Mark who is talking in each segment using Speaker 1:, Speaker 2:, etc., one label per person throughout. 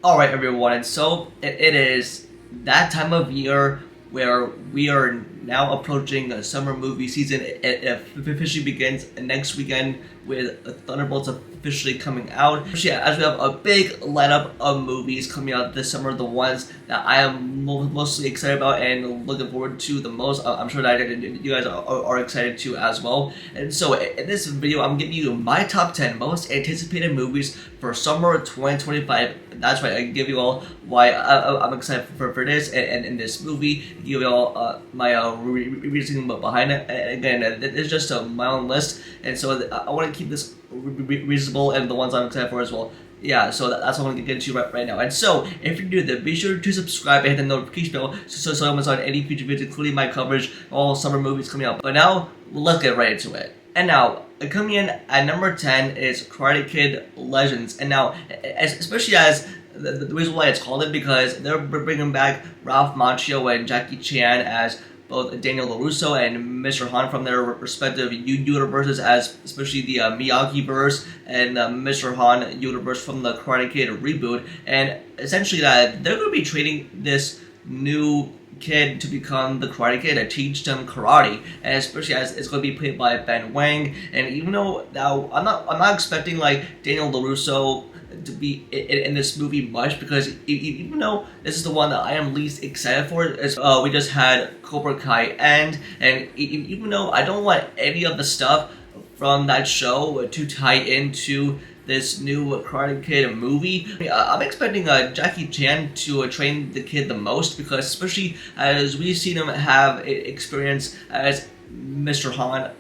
Speaker 1: Alright everyone, and so it is that time of year where we are now approaching a summer movie season. It officially begins next weekend with Thunderbolts officially coming out. Especially as we have a big lineup of movies coming out this summer, the ones that I am mostly excited about and looking forward to the most. I'm sure that you guys are excited too as well. And so in this video, I'm giving you my top 10 most anticipated movies for summer 2025. That's right, I give you all why I'm excited for this and in this movie. Give you all my reasoning behind it. And again, it's just my own list, and so I want to keep this reasonable and the ones I'm excited for as well. Yeah, so that's what I'm going to get into right now. And so, if you're new to this, be sure to subscribe and hit the notification bell so you don't miss on any future videos, including my coverage of all summer movies coming out. But now, let's get right into it. And now, coming in at number 10 is Karate Kid Legends. And now, especially as the reason why it's called it, because they're bringing back Ralph Macchio and Jackie Chan as both Daniel LaRusso and Mr. Han from their respective universes, as especially the Miyagi-verse and the Mr. Han universe from the Karate Kid reboot. And essentially that they're going to be training this new kid to become the Karate Kid, to teach them karate, and especially as it's going to be played by Ben Wang. And even though now I'm not expecting like Daniel LaRusso to be in this movie much, because even though this is the one that I am least excited for, is we just had Cobra Kai end, and even though I don't want any of the stuff from that show to tie into this new Karate Kid movie, I'm expecting Jackie Chan to train the kid the most, because especially as we've seen him have experience as Mr. Han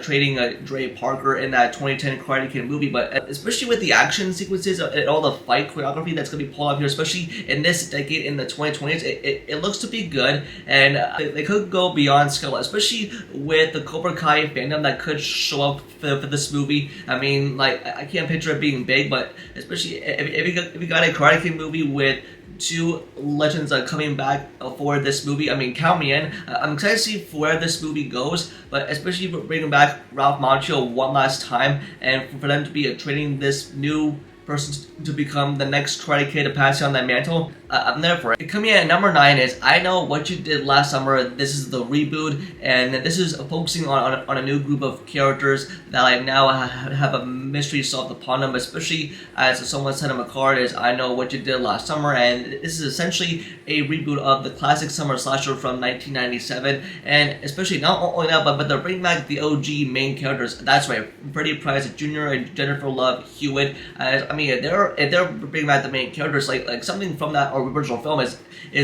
Speaker 1: training Dre Parker in that 2010 Karate Kid movie. But especially with the action sequences and all the fight choreography that's going to be pulled off here, especially in this decade, in the 2020s, it looks to be good, and they could go beyond scale, especially with the Cobra Kai fandom that could show up for this movie. I mean, like, I can't picture it being big, but especially if you got a Karate Kid movie with two legends coming back for this movie, I mean, count me in. I'm excited to see where this movie goes, but especially bringing back Ralph Macchio one last time, and for them to be training this new person to become the next Karate Kid to pass on that mantle. I'm there for it. Coming in at number 9 is I Know What You Did Last Summer. This is the reboot, and this is focusing on a new group of characters that I now have a mystery solved upon them, especially as someone sent him a card is I Know What You Did Last Summer, and this is essentially a reboot of the classic summer slasher from 1997, and especially not only that, but they're bringing back the OG main characters. That's right, Freddie Prinze Jr. and Jennifer Love Hewitt. I mean, if they're bringing back the main characters, like something from that original film is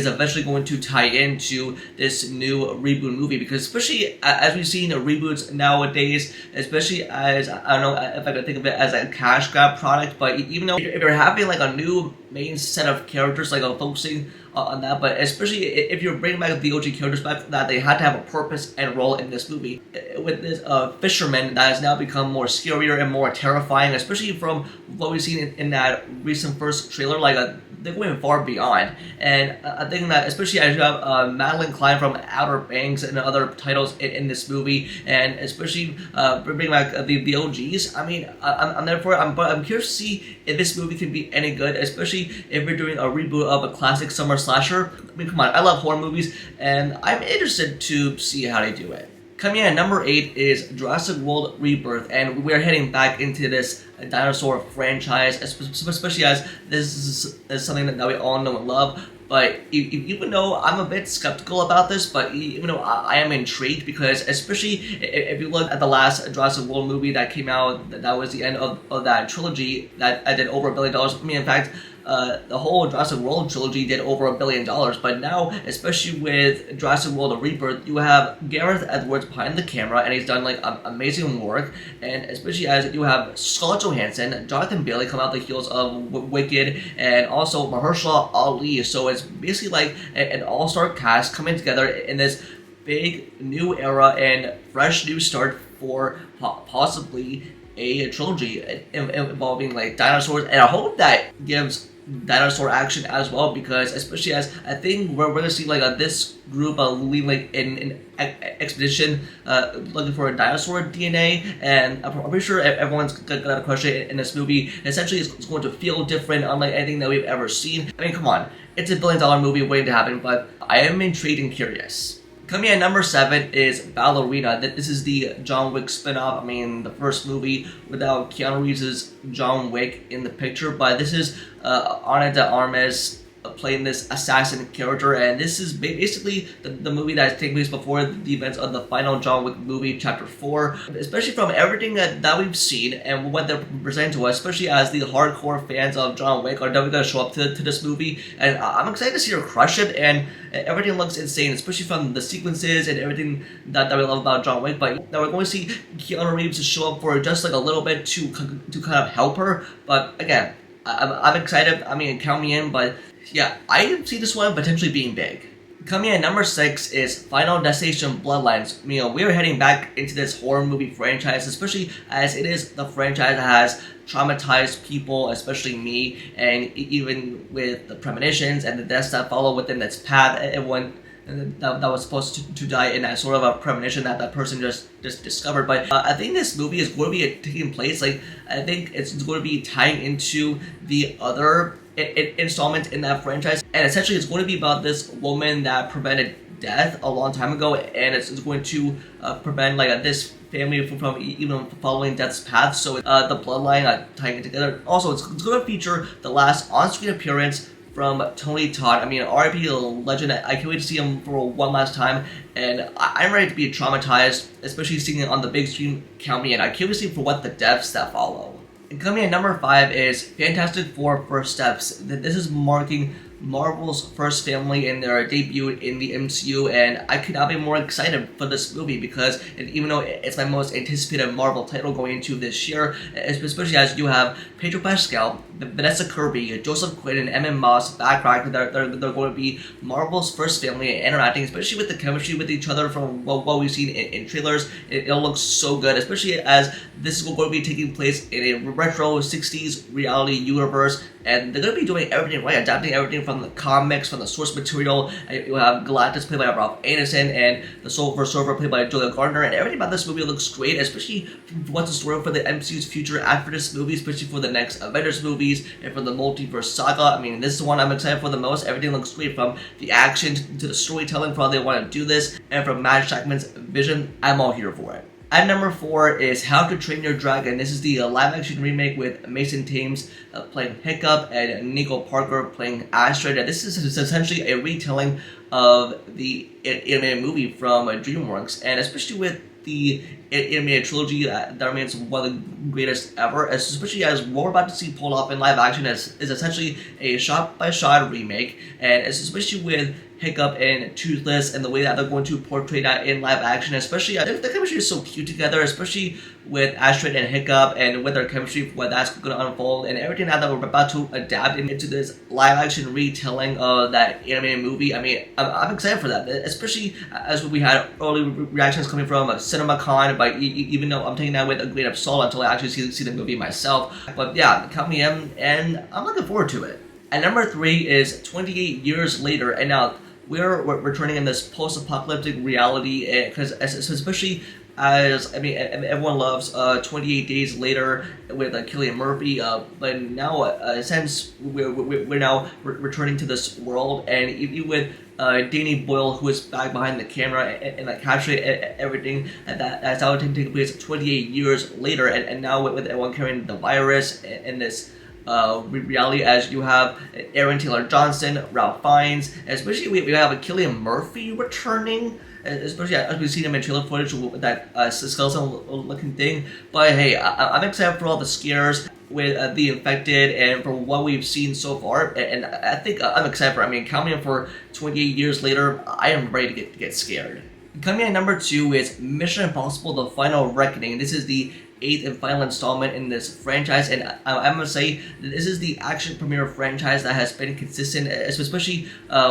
Speaker 1: eventually going to tie into this new reboot movie, because especially as we've seen reboots nowadays, especially as, I don't know if I could think of it as a cash grab product, but even though if you're having like a new main set of characters, like focusing on that, but especially if you're bringing back the OG characters back, that they had to have a purpose and role in this movie. With this fisherman that has now become more scarier and more terrifying, especially from what we've seen in that recent first trailer, like they're going far beyond. And I think that especially as you have Madeline Klein from Outer Banks and other titles in this movie, and especially bringing back the OGs, I mean, I'm there for it. But I'm curious to see if this movie can be any good, especially if we're doing a reboot of a classic summer slasher. I mean, come on, I love horror movies, and I'm interested to see how they do it. Coming in at number 8 is Jurassic World Rebirth, and we're heading back into this dinosaur franchise, especially as this is something that we all know and love. But even though I'm a bit skeptical about this, but even though I am intrigued, because especially if you look at the last Jurassic World movie that came out, that was the end of that trilogy that did over $1 billion. I mean, in fact, the whole Jurassic World trilogy did over $1 billion. But now, especially with Jurassic World Rebirth, you have Gareth Edwards behind the camera, and he's done like amazing work. And especially as you have Scarlett Johansson, Jonathan Bailey come out the heels of Wicked, and also Mahershala Ali. So it's basically like an all-star cast coming together in this big new era and fresh new start for possibly a trilogy involving like dinosaurs, and I hope that gives dinosaur action as well, because especially as I think we're gonna see like this group leading like in expedition looking for a dinosaur DNA, and I'm pretty sure everyone's gonna crush it in this movie. Essentially, it's going to feel different, unlike anything that we've ever seen. I mean, come on, it's a $1 billion movie waiting to happen, but I am intrigued and curious. Coming at number 7 is Ballerina. This is the John Wick spin-off. I mean, the first movie without Keanu Reeves' John Wick in the picture, but this is Ana de Armas playing this assassin character, and this is basically the movie that's taking place before the events of the final John Wick movie, Chapter 4. Especially from everything that we've seen and what they're presenting to us, especially as the hardcore fans of John Wick are definitely going to show up to this movie, and I'm excited to see her crush it, and everything looks insane, especially from the sequences and everything that we love about John Wick. But now we're going to see Keanu Reeves show up for just like a little bit to kind of help her, but again, I'm excited. I mean, count me in, but yeah, I see this one potentially being big. Coming in at number 6 is Final Destination Bloodlines. You know, we're heading back into this horror movie franchise, especially as it is the franchise that has traumatized people, especially me, and even with the premonitions and the deaths that follow within its path, everyone that was supposed to die in that sort of a premonition that person just discovered. But I think this movie is going to be taking place, like, I think it's going to be tying into the other installment in that franchise, and essentially it's going to be about this woman that prevented death a long time ago, and it's going to prevent like this family from even following death's path. So the bloodline tying it together. Also, it's going to feature the last on-screen appearance from Tony Todd. I mean, R.I.P. the legend. I can't wait to see him for one last time, and I'm ready to be traumatized, especially seeing it on the big screen. Count me in. I can't wait to see for what the deaths that follow. And coming at number 5 is Fantastic Four: First Steps. This is marking Marvel's first family in their debut in the MCU, and I could not be more excited for this movie, because even though it's my most anticipated Marvel title going into this year, especially as you have Pedro Pascal, Vanessa Kirby, Joseph Quinn, and Emma Moss backtrack, they're going to be Marvel's first family interacting, especially with the chemistry with each other from what we've seen in trailers. It looks so good, especially as this is going to be taking place in a retro 60s reality universe, and they're going to be doing everything right, adapting everything from the comics, from the source material. You have Galactus played by Ralph Anderson, and the Silver Surfer played by Julia Gardner, and everything about this movie looks great, especially what's in store for the MCU's future after this movie, especially for the next Avengers movies and for the multiverse saga. I mean, this is the one I'm excited for the most. Everything looks great, from the action to the storytelling, for how they want to do this, and from Matt Shakman's vision. I'm all here for it. At number 4 is How to Train Your Dragon. This is the live-action remake with Mason Thames playing Hiccup and Nico Parker playing Astrid. And this is essentially a retelling of the animated movie from DreamWorks, and especially with the animated trilogy that remains one of the greatest ever, especially as what we're about to see pulled off in live action is essentially a shot-by-shot remake, and especially with Hiccup and Toothless and the way that they're going to portray that in live action, especially the chemistry is so cute together, especially with Astrid and Hiccup and with their chemistry, what that's going to unfold, and everything that we're about to adapt into this live action retelling of that animated movie. I mean, I'm excited for that, especially as we had early reactions coming from CinemaCon, but even though I'm taking that with a grain of salt until I actually see the movie myself. But yeah, count me in, and I'm looking forward to it. And number 3 is 28 Years Later, and now we're returning in this post-apocalyptic reality, because especially as, I mean, everyone loves 28 Days Later with Cillian Murphy, but now since we're now returning to this world, and even with Danny Boyle, who is back behind the camera and capturing everything that's out taking place 28 years later, and now with everyone carrying the virus and this reality, as you have Aaron Taylor Johnson, Ralph Fiennes, especially we have Cillian Murphy returning, especially as we've seen him in trailer footage with that skeleton-looking thing. But hey, I'm excited for all the scares with the infected and for what we've seen so far, and I think I'm excited for it. I mean, coming in for 28 years later, I am ready to get scared. Coming in at number 2 is Mission Impossible: The Final Reckoning. This is the 8th and final installment in this franchise, and I must say this is the action premiere franchise that has been consistent, especially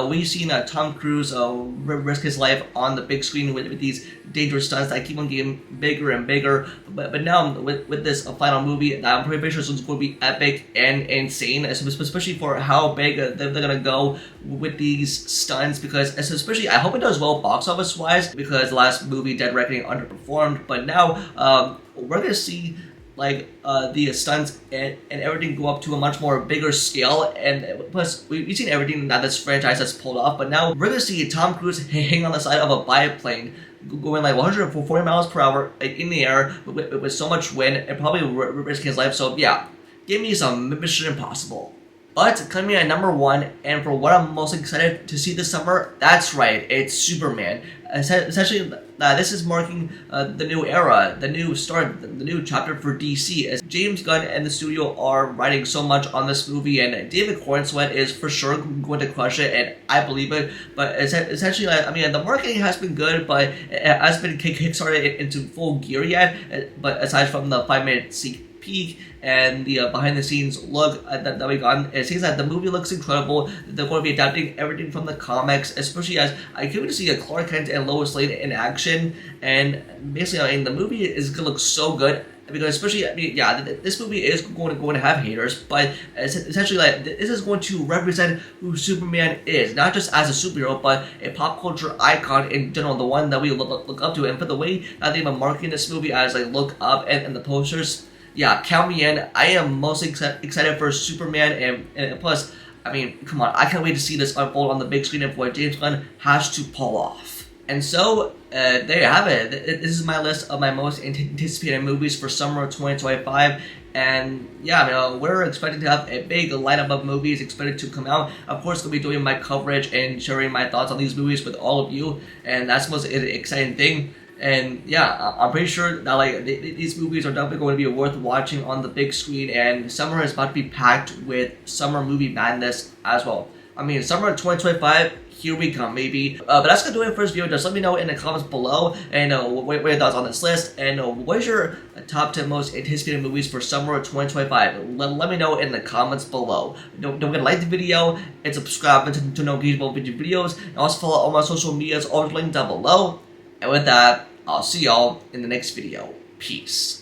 Speaker 1: we've seen Tom Cruise risk his life on the big screen with these dangerous stunts that keep on getting bigger and bigger, but now with this final movie, I'm pretty sure it's going to be epic and insane, especially for how big they're going to go with these stunts, because especially I hope it does well box office wise, because the last movie Dead Reckoning underperformed, but now we're going to see like the stunts and everything go up to a much more bigger scale, and plus we've seen everything that this franchise has pulled off, but now we're going to see Tom Cruise hang on the side of a biplane going like 140 miles per hour in the air with so much wind and probably risking his life. So yeah, give me some Mission Impossible. But coming at number 1, and for what I'm most excited to see this summer, that's right, it's Superman. Essentially, this is marking the new era, the new start, the new chapter for DC, as James Gunn and the studio are writing so much on this movie, and David Corenswet is for sure going to crush it, and I believe it. But essentially, I mean, the marketing has been good, but it hasn't been kickstarted into full gear yet. But aside from the 5-minute sneak peek and the behind the scenes look that we got, it seems that the movie looks incredible. They're going to be adapting everything from the comics, especially as I can't wait to see a Clark Kent and Lois Lane in action, and basically I mean, the movie is going to look so good, because especially, I mean, yeah, this movie is going to have haters, but essentially, like, this is going to represent who Superman is, not just as a superhero, but a pop culture icon in general, the one that we look up to. And for the way that they've been marketing this movie as like look up and the posters, yeah, count me in. I am most excited for Superman, and plus, I mean, come on, I can't wait to see this unfold on the big screen and what James Gunn has to pull off. And so, there you have it. This is my list of my most anticipated movies for summer of 2025. And yeah, you know, we're expecting to have a big lineup of movies expected to come out. Of course, I'll be doing my coverage and sharing my thoughts on these movies with all of you, and that's the most exciting thing. And yeah, I'm pretty sure that like these movies are definitely going to be worth watching on the big screen, and summer is about to be packed with summer movie madness as well. I mean, summer of 2025, here we come, maybe. But that's gonna do it for this video. Just let me know in the comments below, and what are your thoughts on this list, and what is your top 10 most anticipated movies for summer of 2025? Let me know in the comments below. Don't forget to like the video and subscribe to know engagement videos, and also follow all my social medias, all linked down below. And with that, I'll see y'all in the next video. Peace.